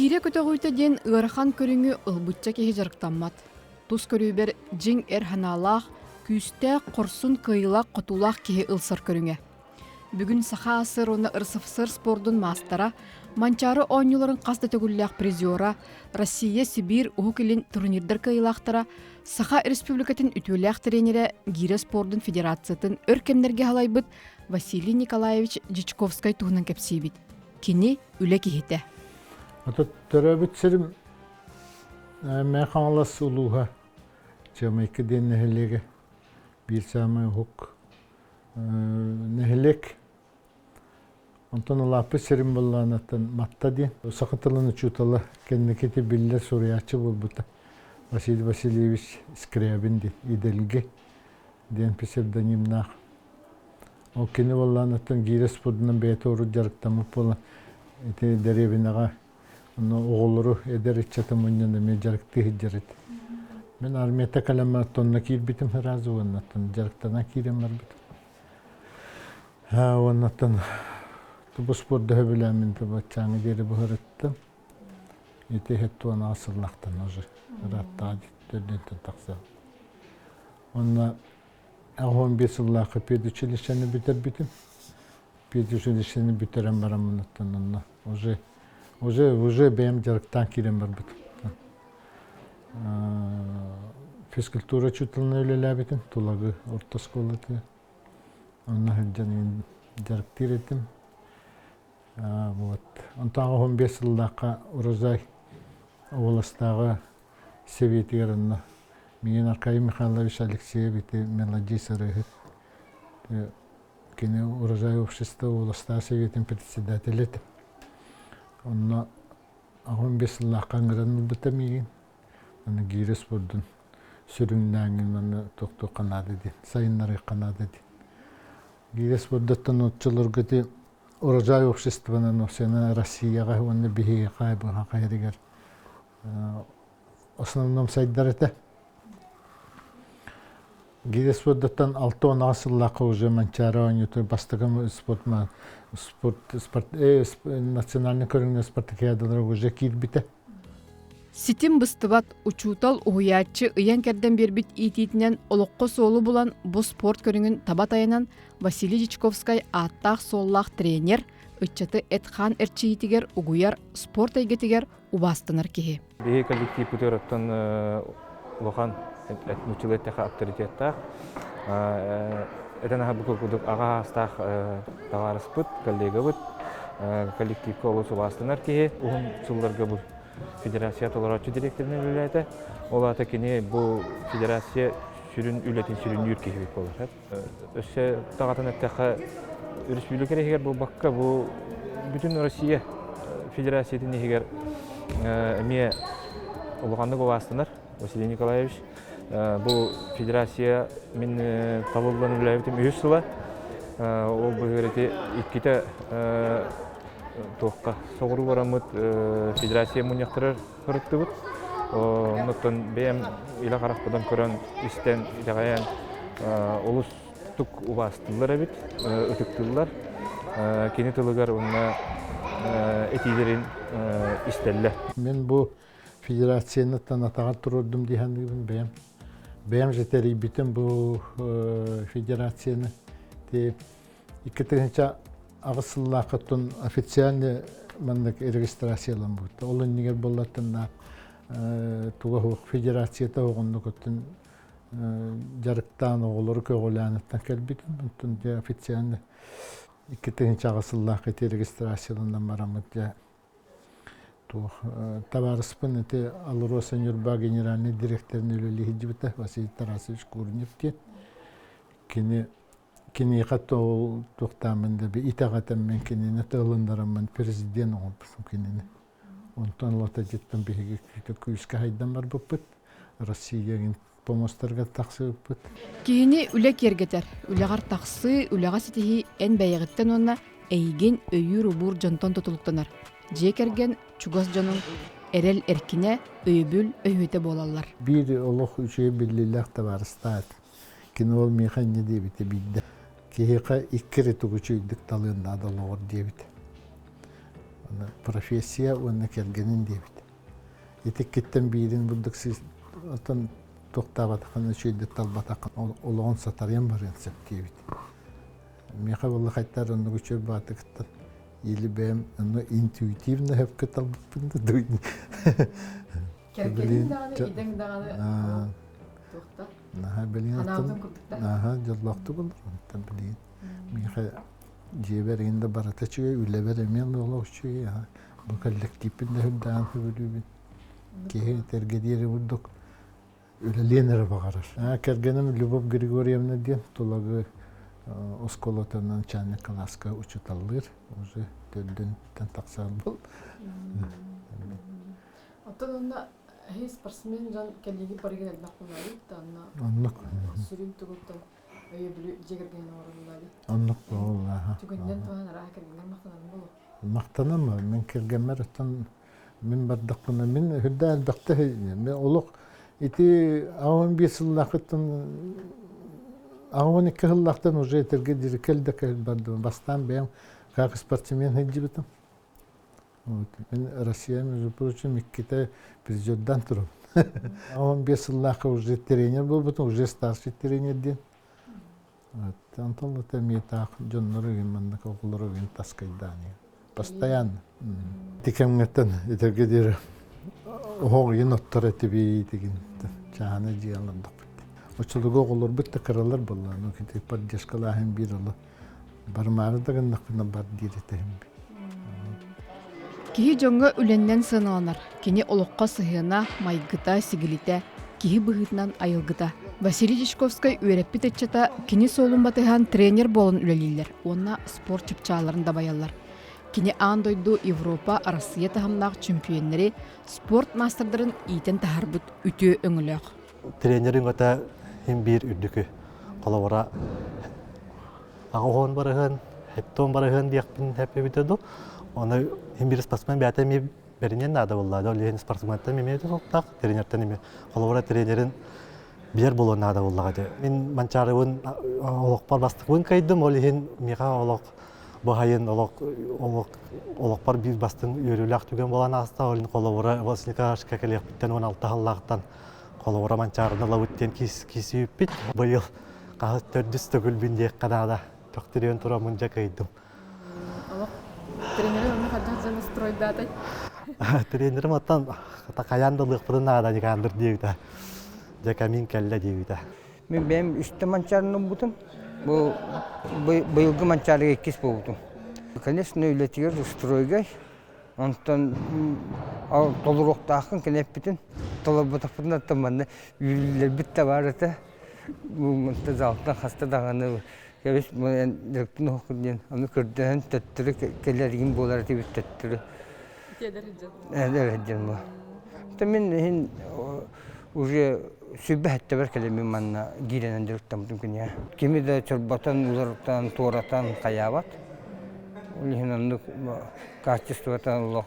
Гире көтөгүйті ден ығырхан көріңі ылбытча кеге жарықтанмат. Тус көрүүбер жин ханалақ, күйісті қорсын кыйлақ қотулақ кеге ылсыр көріңе. Бүгін саха асыр оны ырсыфсыр спордун мастера, манчары ойныларын қасты төгілләқ призиора, Россия, Сибир, Ухукелин турнирдер кыйлақтара, саха республикатын үтіләқ тренері Гире спордун федерациятын өркемдерге халайбыт Василий Николаевич Жичковскай туғынан кәпсейбіт. Кені үлі кехеті. Төрөбүт сирим мэханлас улуха Жамайка ден нехелеге бир самый хук нехелек онтон лапы сирим болланатын матта ден сакытылын чутала кеннекети биллер суриячы болбута Василий Васильевич Скрябин ден иделге ден псевдонимнах о кени болланатын Гире спордунан бетору жарыктамы бола эти деревинага оғылыру әдер етчатым өннен мен жарықты хеджерет. Мен армията калама тонна кир битим разы оннаттан жарықтана кирем бар битим. Оннаттан бұл спорды хөбіләмін чаңы дері бұхырыттым. Еті хетті оны асырлақтан уже. Ратта төрдентін тақса. Онна 15 жыллақы педучилищені бітер битим. Педучилищені бітерем барам оннаттан онна. Уже бәйім жарықтан керем бар бітім. Физкультура чутылына өлелі бітім, тұлағы орта сколы түйі. Онна жарықтыр етім. Онтағы 15 жылдаққа Урозай областағы советігер онна. Мен Аркадий Михайлович Алексеев еті мелодий сырығы. Кені Урозай общества областағы советің председатель етім. Онна 15 жылға қаңыраны бұтамеген. Оны Гире спордың сүріңнәңін оны тоқты қанады ден, сайынлары қанады ден. Гире спордаттан отчылыр көте Урожай обществодан осыны Россияға, оны бігеге қайбыға қайрығар. Основном сайдар еті. Гире спордаттан 6-10 жылға уже манчары ойнеті бастығым национальный көріңнен спартакиадалар уже кирбіті. Ситим быстыбат учутал уhuятчы ыян керден бербит ититинен олыққы солы булан бұ спорт көріңін табат айынан Василий Жичковскай аттақ соллақ тренер, үтчаты Эдхан әрчиетігер угуяр спорт әйгетігер убастынар кеге. Беге коллектив бұтырыптан ұлыған әтмүчілеттіға авторитеттақ. Этен бұл күдік аға астақ тағарыс бұд, коллега бұд, коллективке олысы бастынар кеге. Оғын жылларға бұл федерация толарачы директорының үләйті. Ол аты кене бұл федерация сүрін үләтін сүрін үйіркеге бет болар. Өсі тағатын әттіға республикер егер бұл баққа бұл бүтін Россия федерациятын егер әме олғандық оластынар, Василий Николаевич. Бұл федерация мен талылдан үләйбітім өз сыла. Ол бұл өреті иккеті тоққа соғыру барамыд федерация мұнияқтырыр қырықты бұд. Оныттан бәйім илі қарақпыдан көрін істен жағаян олыс тұк ұбастылар әбіт, өтіктілер. Кені тылығар онына әтейлерін істелі. Мен бұл федерацияны танатағар тұрырдым дейхандығын бәйім. Бәйім жетері бітін бұл федерацияны. Иккетігінші ағысылла қыттың официальный регистрациялан бұд. Олын негер болатынна туға федерацията оғынды көттін жарықтан оғылыры көғылянықтан кәлбетін. Бұнтын официальный иккетігінші ағысылла қыты регистрацияландан барамыд. Товарыспын это Алуро Санюрба генеральный директорный Лилихиджита Василий Тарасович Курневке. Кені қатты ол тоқтамында бі итағатам мен кенені тығылындарамын президент оңыпсын кенені. Онтан лота жеттім бігеге күйіске хайдан бар бұппыт. Россияғын помостарға тақсы бұппыт. Кейіні үлек ергетер. Үлеғар тақсы, үлеға сетихи ән бәйіғіттен онына әйген өйір ұбур жонтон тұтылықтанар. Жекерген чугас жаның әрел әркіне өйбіл өйөте болалар. Bir олық үші білілік табарыстат. Кені ол мейхан не дебіті бейді. Кейіға иккері тұғычы үйдік талығында адалы ор дебіті. профессия оны келгенин дебит. Итик кеттен бирин булдык сиз отон токтабатакан чөйдө талбатакан олоон сатарыям бар энсеп дебит. Меха болла хаттар онны күчөр батыктан или бем оны интуитивно хепке талбатпында дуйни. Керкенин даганы, идең даганы тохта. Наха билин Ханаудын курдукта. Аха, жоллокту булду. Тан билин. Меха жеберинде барата чүй үлебер эмен оло чүй. Бу коллективинде хүддан хүбүлүбүн. Кеһин тергедири булдук. Үлеленер багарар. Кергенем Любовь Григорьевна ден тулагы осколотан начальник класска учуталлыр. Уже төлдөн тантаксал бол. Оттон онна спортсмен жан келлиги барыгын элбакпынали таанна. Оннук. Сүрүн тугуттан өйө билүү жегерген орунлали. Оннук болла. Түгүндөн туган раа келген мактанам болу. Мактанам мен келгенмер оттон мен бардакпына мен хүддә албакта мен олук ити аван бисыллахтан аван икеллахтан уже терге диркелде кел барды бастан бем как спортсмен хеджибитем. Вот мен Россия между прочим иккете президенттан турам. Аван бисыллахка уже тренер был, потом уже старший тренер ден. Вот антон это метак жоннору генман окулору ген таскайдани. Постоянно. Тикемгеттен этергедер ог еноттор этиби деген чаны жыяландык. Очулуга оголор битте каралар болла. Ну ките поддержкалахым бир алы. Бармары деген накына бар диретем. Кихи жоңга үленнен сыналанар. Кини олоққа сыһына майгыта сигилите, кихи быһытынан айылгыта. Василий Дишковский үйреппит этчата кини солун батыхан тренер болун үлелилер. Онна спорт чыпчаларын баяллар. Кини андойду Европа, Россия тахамнақ чемпионнери спорт мастerdарын итен тахарбыт үтө өңілөк. Тренерин гота хим бир үрдүкү. Коловара агоон барыгын, хептон барыгын диякпин хеппи битеду. Оны хим бир спортсмен бәтә ми беринен нада булла. Дөлен спортсментен мемеде соктак, тренерден эме. Коловара тренерин бир болон нада буллагы. Мен манчарыбын олоқпар бастыкын кайдым, ол хин мига олоқ бахайын олоқпар бир бастын үйрүләк түген болан аста, олин коловара Василькаш кекелектен 16 халлактан коловара манчарына лавыттен кисип бит. Быйыл кагы 400 төгүл биндек канада токтерен тура мунжа кайдым. Тренеры оны хаджан жана строй бәтай. Тренерим аттан такаяндылык пырына да кандыр дейди. Жакамин келле дейди. Мен бем үстө манчарны бутум. Бу быйылгы манчарыга экис болдум. Конечно, үйлетигер стройга. Онтон ал толуруктакын кенеппитин толобутапын таманда үйлер битте бар эте. Бу монта залтан хаста даганы кебис мен директор окуден аны көрдөн төттүрү келерин болар деп төттүрү. Эдер Мен уже сүбәтте бер келеме манна гиренен директор мөмкин. Кимиде чорбатан улардан торатан каябат. Улихинан качествотан лох.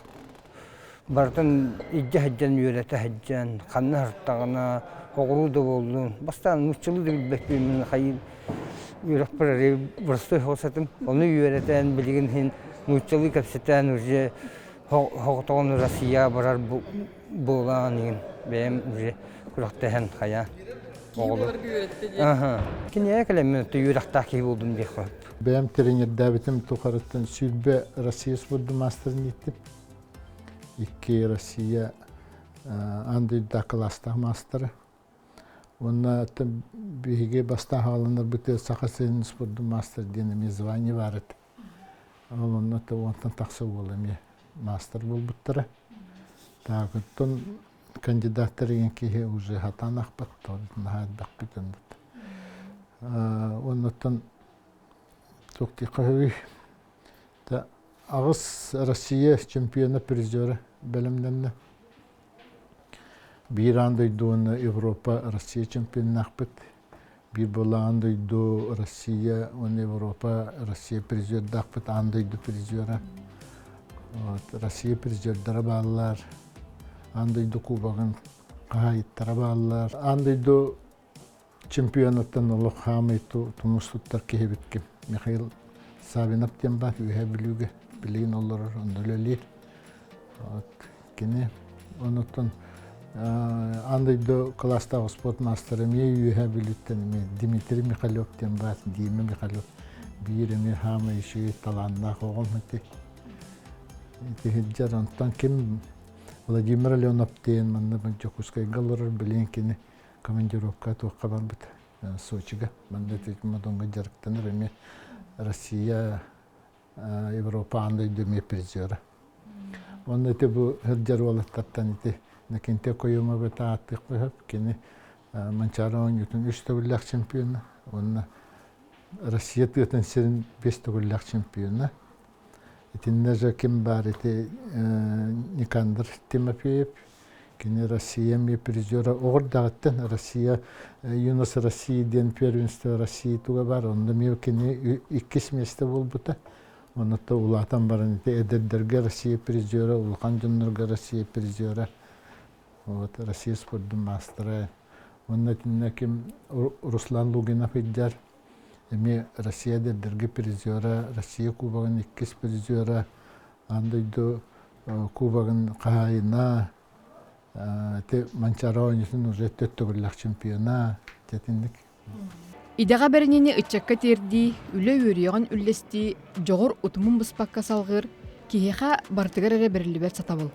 Бартан иҗһәҗҗән юрәтә һәҗҗән, каннар тагына огыруда болдун. Бастан муччылы дип бәкмен хайын. Юрәк бер бүрсте хосатым. Аны юрәтән билген хин муччылы капсетан уже хоготон Россия барар булган бем уже курактан хая. Ага. Кине келеме юрәктә ки булдым ди хо. Бем тренер Давидым Тухарыттан сүрбе Россия спорты мастерын иттип. Икки Россия андыйда класста мастері. Онна биге баста халындар бүте сақасын спорты мастер денеме звание бар еді. Онна онтан тақсы болы мастер бол бұттыры. Так, оттон кандидаттар енкеге уже хатан ақпат, нахайд бақ бүтін бұт. Оннаттан тоқти қағыви. Ағыз Россия чемпионы призеры бәлімденді. Bir andaydı Европа, Россия чемпионы ақпыт. Bir bola andaydı Россия, Европа, Россия призерді ақпыт, andaydı призеры. Россия призердері bağlılar. Andaydı Kubağın қағайыттары bağlılar. Andaydı чемпионаттан олық хамы тұмыстыттар кехебетке. Михаил Савинов тем бар, үйе білуге. Bilgin olur, onu öyle Кини онуттан андайдо класстагы спорт мастері ме үйе билеттен Дмитрий Михайлов тен бар, Дима Михайлов биреме хама иши таланна когон мете. Хиджар онтан ким Владимир Леонов тен манна Жокускай галлар билен кини командировка туакка барбыт Сочига. Манда текмадонга жарыктан реме Россия Европа андайдо ме призера. Онда те бу хиджар валаттан ите Накенте коюма бета аттык коюп кини Манчарон ютун 3 төгүллак чемпиону. Онна Россия тыгытын серин 5 төгүллак чемпиону. Итинде же ким бар ити Никандр Тимофеев. Кини Россия ми призера огордагыттан Россия Юнос Россия ден первенство России туга бар. Онда ми кини 2 месте болбута. Онда улатан барын ити эдердерге Россия призера, улхан жоннорго Россия призера. Вот Россия спорт мастера. Он ким Руслан Лугинов иджар. Эми Россия дерге призера, Россия кубагын 2 призера, андайдо кубагын кайына, те Манчаронисин уже 4 төгүллак чемпиона, жетиндик. Идега беренени ычакка терди, үлө өрүгөн үллести, жогор утумун буспакка салгыр, киеха бартыгар эре берилибер сатабыл.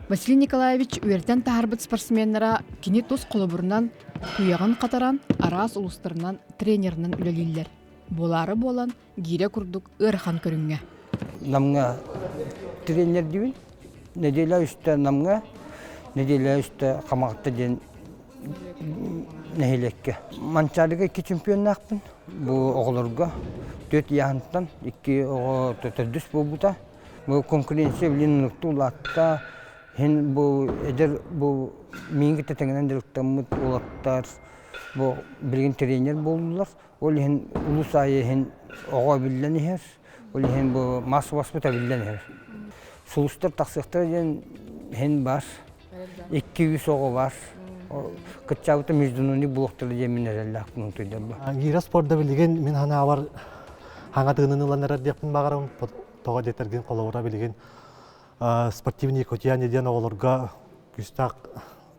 Василий Николаевич үертен тахарбыт спортсменнара кини тус колобурунан туягын катаран арас улустарынан тренеринен үлелилер. Болары болан гире курдук ырхан көрүнгө. Намга тренер дибин, неделя үстө намга, неделя үстө камакта ден нехелекке. Манчарыга 2 чемпионнакпын. Бу оголорго 4 яантан 2 ого төтөрдүс болбута. Бу конкуренция билен нуктулатта Hen bu eder bu mingi tetengenen direktörmüt olaktar bu bilgin trener boldular. Ol hen ulus ayı hen oğa billen her. Ol hen bu mas vasputa billen her. Sulustar taksıktar hen var. 200 oğa var. Kıçavıta müjdününü bulukturdu yemin ederler bunu tuydur bu. Gira sporda bilgen min hana var. Hanga tığının ulanlara diyapın bağırım. Toğa detergin kolawara bilgen. Спортивный котияне ден оголорга күстак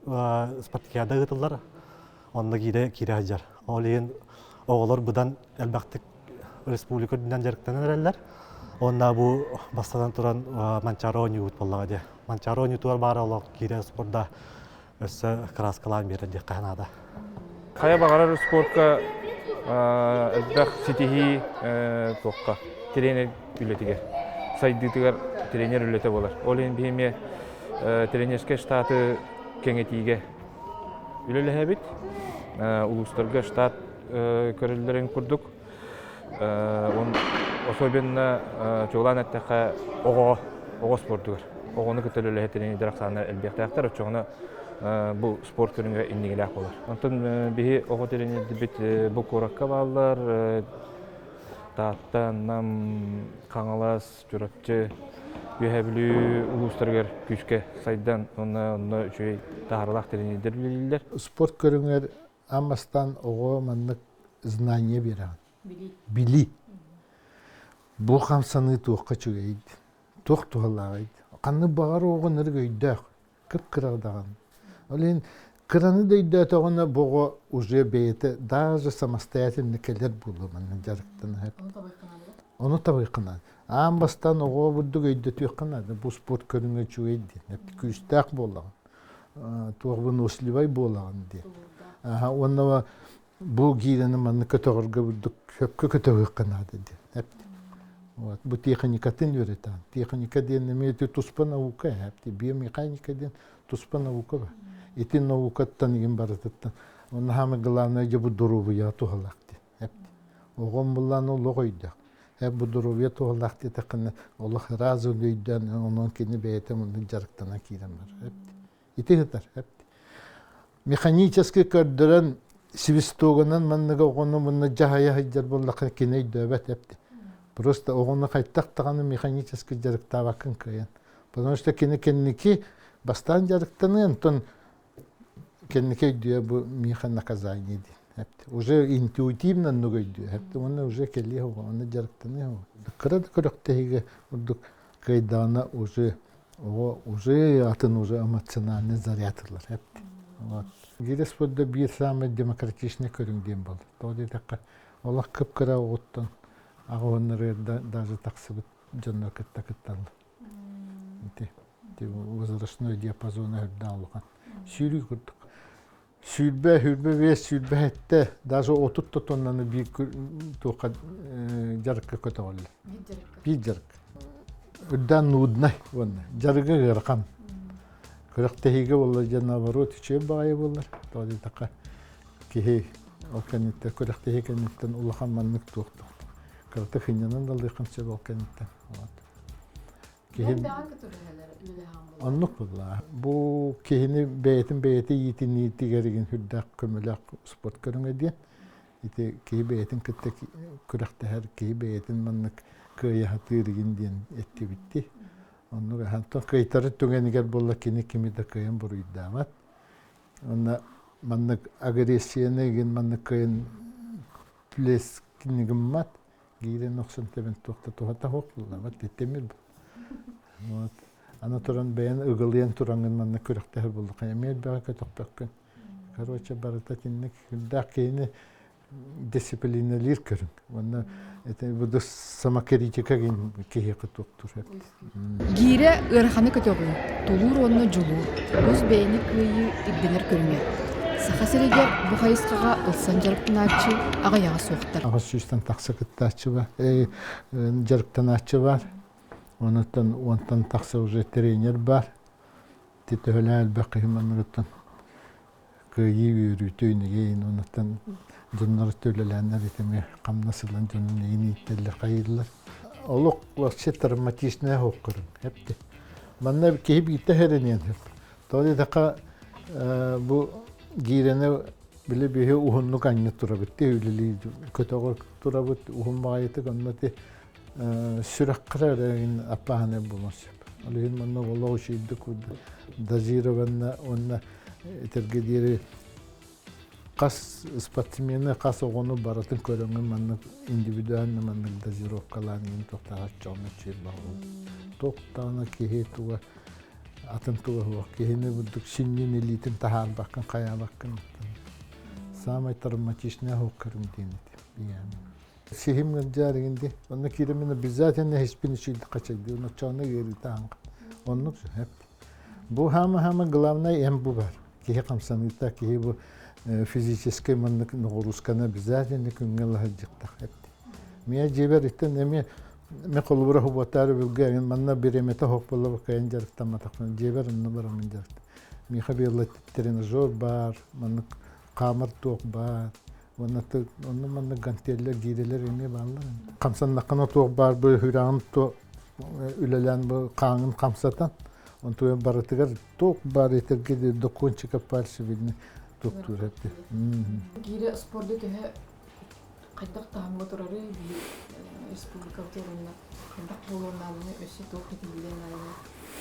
спартакиада гытылар. Онда кире хажар. Олен оголор будан элбактык республика дүнен жарыктанан эрелер. Онда бу бастадан туран Манчарони утболлага де. Манчарони туар бара олог кире спортда өссө краскалан берди канада. Кая багарар спортка элбак ситихи токка тренер билетиге. Сайдытыгар тренер үлете болар. Олен бейме тренерске штаты кеңетиге үлеле бит. Улустарга штат көрүлөрүн курдук. Особенно чоглан аттака ого спортугар. Огону көтөлөлө тренер директаны элбектактар очону бу спорт көрүнгө иннигелек болар. Антон бии ого тренер бит бу коракка балдар таттан нам каңалас журапчы үйәбілі ұлыстарғар күшке сайдан оны үшөй тағырлақ тренердер білілдер. Спорт көріңер амастан оғы маннық знание бераған. Били. Бұл қамсаны туаққа чөгейді. Туақ туғалағайды. Қанны бағар оғын үргейдіқ. Кіп-кірағдаған. Олен кыраны дөйді тоғына бұғы уже бейті даже самостоятельный келер болу манны жарықтан. Оны табайқынады. Амбастан оғы бұдды көйді түйіқынады. Бұл спорт көріңе чөгейді. Күстәқ болаған. Туағын ослибай болаған де. Онына бұл кейдені манны көтіғырға бұдды көпкі көтіғықынады де. Бұл техникатын өретан. Техника дені меті тұспа наука. Биомеханика ден тұспа наука ба. Итин наукаттан еген баратыттан. Оны хамы главное бұл дұрубыя туғалақты. Оғын бұлан ол оғойдақ. Bu duruvya toğlak dedi ki Allah razı oluydan onun kendi beytem onun jarıktana kiramlar. Hep. İti hıtar hep. Mekaniçeski kördüren Sivistoğundan mannaga onu bunna cahaya hıcar bollak kiney döbet hep. Просто onu kaytak tağını mekaniçeski jarıkta bakın kıyan. Потому что kendiki bastan jarıktanı антон kendiki diyor bu mekan naказание diyor. Уже интуитивно много идет. Он уже келли он жарктаны. Кырады көрөктеге урдук кайдана уже уже атын уже эмоциональный зарядылар hep. Вот. Гирес подда бир самый демократичный көрүнгөн болду. Тоди такка олар кыпкыра оттон агоннары даже таксыбыт жонно кыттал. Ти возрастной диапазон алган. Сүйрүй курдук. Сүйлбе вес сүйлбе даже отут тоннаны бир тока жарыкка көтөгөлөр. Бир жарык. Үддан нуднай вон. Жарыга гыркам. Көрөктеге болла наоборот чөп баай боллар. Тоди така кихи окенитте көрөктеге кенеттен улахан маннык токту. Кырты хиннан далды камча болкенитте. Вот. Кихи Аннук булла. Бу кихини бейти йитини тигерген хүддак көмөлөк спорт көрүнгө ди. Ити кихи бейтин кытты көрөктө хер кихи бейтин маннык кыя хатырген ден этти битти. Онну хантон кайтары түгенигер болла кини кими да кыйын буруйдамат. Онна маннык агрессияны ген маннык кыйын плес кинигиммат. Гирен оксон тебен токта тухата хокулла. Вот тетемир бу. Вот. Ана туран бәян ыгылыян турангын манна көрөктәр булды. Каймет бага көтөкпөккөн. Короче, барыта кинник да кейни дисциплиналир көрүн. Онна это буду самокритика ген кие кытуктур. Гире ырханы көтөгү. Тулур онно жулу. Өз бәйни кыйы идденер көрүнө. Сахасырыгер бу хайыскага ылсан жарыктаначы агаяга соктар. Агас сүстен такса кыттачы бар. Жарыктаначы бар. Онтан такса уже тренер бар. Титөләл бакыйманныгыттан. Кыйы үрүтөйнеген онтан жоннор төлөләннәр итеме камнасылан жонун эни иттелер кайырлар. Олук вообще травматичный хоккырын. Хепти. Манна кеби иттехеренен. Тоди така бу гирене биле бие ухунну канны турабыт. Төлөли көтөгө турабыт ухун багыты каннаты сүрәккәрәген апаһаны булмас. Алын манна воллау шийдик дозированно онна этергедире кас спортсмены кас огону баратын көрөнгөн манна индивидуально манна дозировкаларын токтагат жолны чир багы. Токтаны кехетуга атын туга кехене будук синнин элитин тахар баккан кая баккан. Самый травматичный хоккерим дейт. Yani. Sihim göndergindi. Onun kirimini bizzat ne hiçbir şey kaçırdı. Onun çoğunu geri tank. Onun hep. Bu hama главное em bu var. Ki kamsanita ki bu fizически manlık nugruskana bizzat ne küngel hacıkta hep. Miye ciber itten emi me kolbura hubatar bilgen manna biremete hokballa bakayan jarıkta matakın ciber numara min jarıkta. Mi khabirla trenajör bar manlık kamar tok bar. Onu manna ganteller gireler emi bağlar. Kamsan nakana tok bar bu hüran to ülelen bu kanın kamsatan. On to baratıgar tok bar eterge dokunçika parsı bilni doktor hepti. Gire sporda tehe kaydak tahamga turarı bir respublika turunda kaydak bolonlarını ösü tok edilenlerine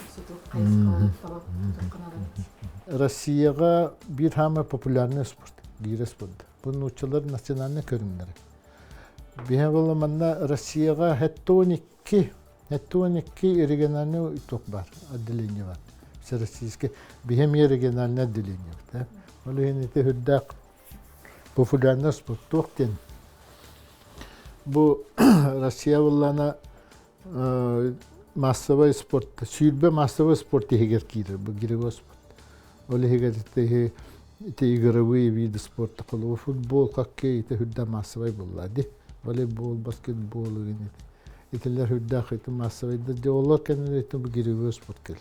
ösü tok kayıskalı falan tutkanarı. Rossiyaga bir hama popülerne sport. Gire sporda. Bunun uçaları nasyonalne körünleri. Bihe bolla manna Rossiyaga hettonik regionalne tok var. Adilini var. Rossiyski bihem regionalne adilini var. Öyle yenite hüddak popülerne sport tok den. Bu Rusya bollana massava sport, sürbe massava sport heger kirir. Bu girego sport. Öyle heger ite игровые виды спорта кылуу футбол, хоккей ите хүдда массовый буллады. Волейбол, баскетбол генет. Ителер хүдда хыты массовый да олар кенен ите бу гиревой спорт кел.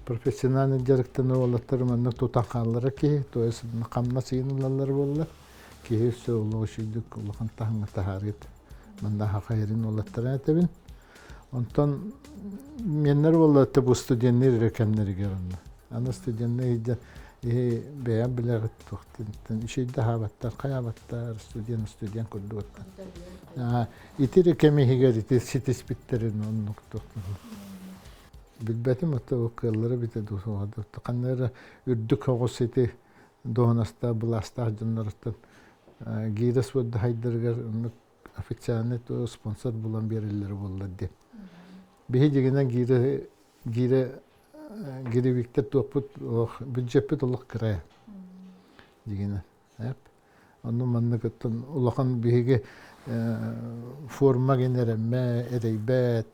Профессиональный жарыктан олаттар манна тутакаллары ки, то есть камна сыйнуллар болла. Ки все лошидик улахан таханга тахарит. Манда хакайрин олаттар этебин. Онтон меннер болла те бу студенттер рекемнери геринне. Аны студенттер beyan bile gittin. İşi daha battar, kaya battar, stüdyen kurdu battar. İtiri kemi higer, iti sitis bitterin onu tuhtun. Bilbetim hatta o kılları bite duhadı. Kanları ürdük hoğus iti doğunasta, bulasta hacınlarıttan. Giras vodda haydırgar, onu afekçanet o sponsor bulan bir elleri bolladı. Bihi ceginden gire гиревиктер туопут бюджетпит олох кырая дигене. Онну манны кыттын улахан биһиги форма генеремме эрейбет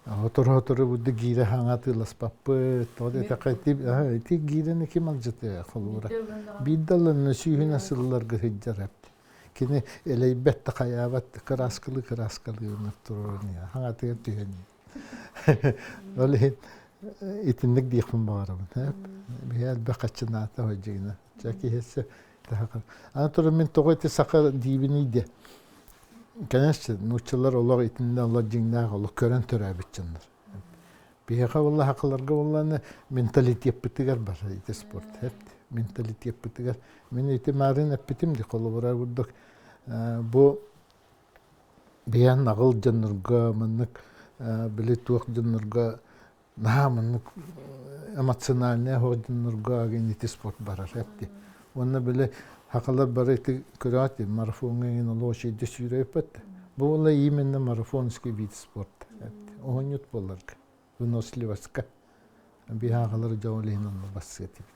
Хотор будды гире хаңатылас паппы, тоды тақайтып, ити гирені кем алжыты қолуыра. Биддалын сүйін асылыларға хеджарап. Кені элейбет тақаябат, краскалы ұмып тұруын, хаңатыға түйені. Олы итіндік дейқпін бағарабын. Биял бақатшыната хойжығына. Жаки хесі тақыр. Ана тұры мен тоғайты сақы дейбін иде. Конечно, нуччалар олар итинде олар жиңнақ олар көрен төрә битчандар. Бияға олар хақыларға оларны менталитет бітігер бар, ити спорт. Менталитет бітігер. Мен ити марын әппетім де қолы бұра күрдік. Бұ биян ағыл жанырға, мұнық білі туақ жанырға, наға мұнық эмоциональный хоқ жанырға ген ити спорт барар. Оны білі Хақалар бары еті көрәті, марафонға олы шейді сүйрейпетті. Бұл олай именно марафонский вид спорт. Оған ют боларға, выносливаска. Би хақалар жауылейін оны басы етіп.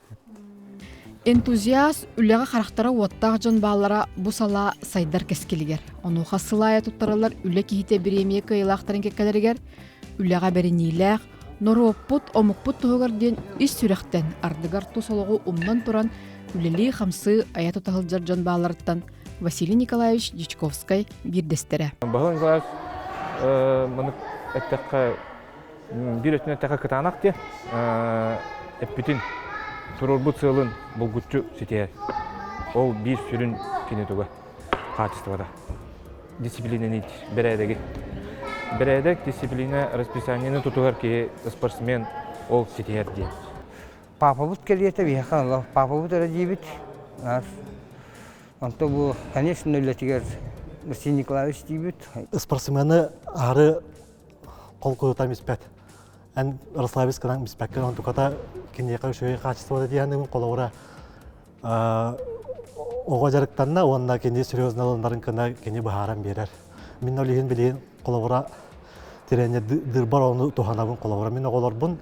Энтузиаст үліға қарақтары оттақ жон бағалара бұл сала сайдар кескелігер. Оны қасылая тұттаралар үлі кейте біремие кайылақтарын кеккелергер, үліға берінейләқ, нору оппут, омықпут тұғығыр ден үс сүректен ардығар тұсолығы умнан тұран үлелі қамсы аят ұтағылжар жон бағаларыттан Василий Николаевич Дичковскай бирдестері. Бағылан Николаевич, мұны әттәққа бір өтіне әттәққа кытанақ де, әппетін тұрыр бұт сылын бұл күтчі сетер. Ол бір сүрін кенетуға қатыстывада. Дисциплинаны бір әдегі. Бір әдек дисциплина расписанияны тұтығар ке спортсмен ол сетер де. Папа бут келиете вияхан, папа бут радибит. Анто бу, конечно, үлетигер Василий Николаевич дибит. Спортсмены ары қол қойытам испәт. Ән Рославискадан испәккен антуката кенеқа шөй качествода дияның қолауыра. Оға жарықтанна, онда кене серьезный алындарын кына кене бағарам берер. Мен олейін білейін қолауыра теренне дырбар оны туханабын қолауыра. Мен оғалар бұн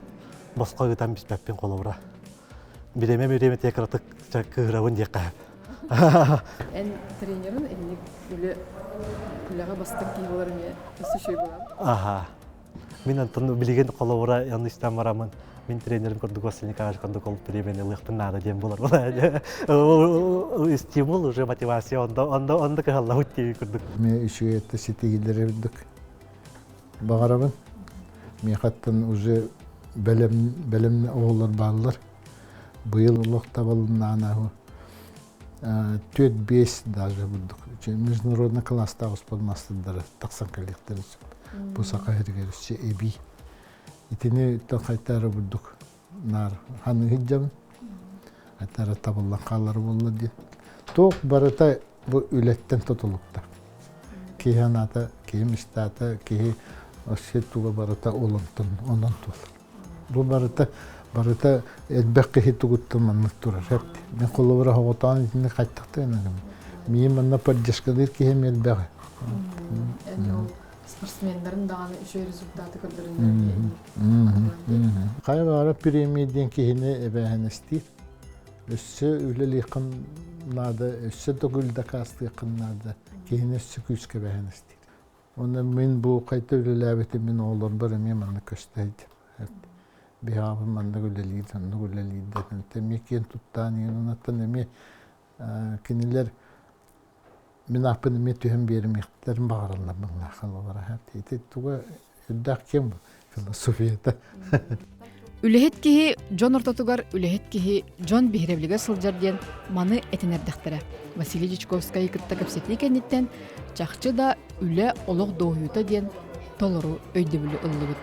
басқа ғытам испәкпен қолауыра. Биреме тек ратык кыгыравын дек қайып. Ән тренерін әлі үліға бастың кей болар ме өсі шөй болам? Аха. Мен антын білеген қолауыра яны істен барамын. Мен тренерім көрдік Василий Николаевич көрдік олып біремен ұлықтың нады дем болар. Стимул, уже мотивация, онда кағалла өттегі көрдік. Мен үші етті сетегілері білдік. Бағарабын. Мен қаттан уже бәлем оғылар бағылар. Бұйыл ұлықта балымын анағы 4-5 даже бұлдық. Международный класста ғоспадмастырдары тақсан коллектері бұл сақа әргерісі әбей. Итіне қайтары бұлдық. Нар ханы хиджамын. Қайтары табылан қалары болы де. Тоқ барыта бұл үлеттен тұтылыпта. Кейхан ата, кейім істата, кейі өсет туға барыта олымтын, онын тұл. Бұл барыта әлбәқ кехи тугуттан маннык турар. Мен қолуыра хоғытан итінде қайттықты енігім. Мен манна поддержкалыр кехем әлбәғі. Әне ол спортсмендерін дағаны үші результаты көрдірін. Қай бағара премияден кехіне әбәғін істейр. Өссі үлі лиқыннады, өссі тұғылда қасты қыннады. Кехіне өссі күйіске бәғін істейр. Оны мен бұл қайта үлі ләбеті мен олар бір мен манны көстейді. Бияғым манда гүлелейден, гүлелейден. Темекен туттан, енунаттан еме кенелер мен апын еме түйім берім ектілерін бағаралар бұңна қалалар. Еті туға үддәк кем бұл философията. Үлехет кеһи Джон ортотугар үлехет кеһи Джон бихревлиге сылжарден маны этенердәхтере. Василий Дичковскай кытта көпсети кеннеттен чахчы да үле олох доһуйта ден толору өйдөбүлү ыллыбыт.